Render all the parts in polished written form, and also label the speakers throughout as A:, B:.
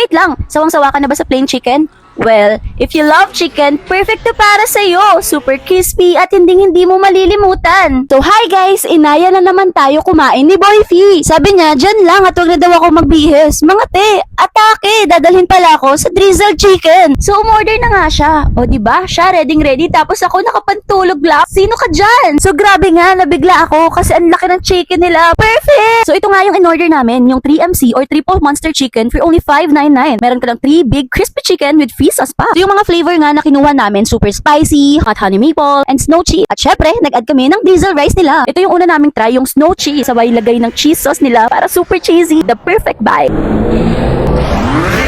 A: Wait lang, sawang-sawa ka na ba sa plain chicken? Well, if you love chicken, perfect to para sa'yo. Super crispy at hindi mo malilimutan. So hi guys, inaya na naman tayo kumain ni Boy Fee. Sabi niya, dyan lang at wag na daw ako magbihis. Mga te, atake, dadalhin pala ako sa drizzled chicken. So umorder na nga siya. O diba, siya ready tapos ako nakapantulog lang. Sino ka dyan? So grabe nga, nabigla ako kasi ang laki ng chicken nila. Perfect! So ito nga yung in-order namin, yung 3MC or Triple Monster Chicken for only $5.99. Meron ka ng 3 big crispy chicken with fish sauce pa. So yung mga flavor nga na kinuha namin, super spicy, hot honey maple, and snow cheese. At syempre, nag-add kami ng drizzle rice nila. Ito yung una naming try, yung snow cheese. Sabay lagay ng cheese sauce nila para super cheesy. The perfect bite.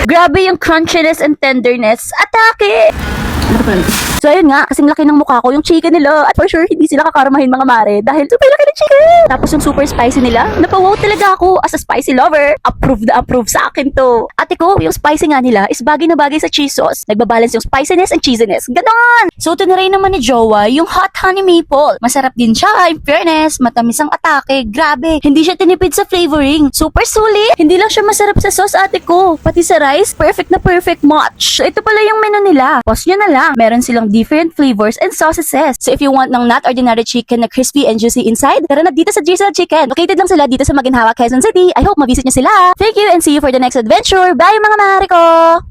A: Grabe yung crunchiness and tenderness. Atake! So ayun nga, kasing laki ng mukha ko yung chicken nila. At for sure, hindi sila kakarmahin mga mare dahil super laki ng chicken. Tapos yung super spicy nila, napawaw talaga ako as a spicy lover. Approve na approve sa akin to. Ate ko, yung spicy nga nila is bagay na bagay sa cheese sauce. Nagbabalance yung spiciness and cheesiness. Ganon! So tinaray naman ni Jowa yung hot honey maple. Masarap din siya, in fairness. Matamis ang atake. Grabe, hindi siya tinipid sa flavoring. Super sulit. Hindi lang siya masarap sa sauce, ate ko. Pati sa rice, perfect na perfect match. Ito pala yung menu nila. Pause nyo na lang. Meron silang different flavors and sauces. So if you want ng not ordinary chicken na crispy and juicy inside, tara na dito sa Drizzled Chicken. Located lang sila dito sa Maginhawa, Quezon City. I hope ma-visit nyo sila. Thank you and see you for the next adventure. Bye mga mahari ko!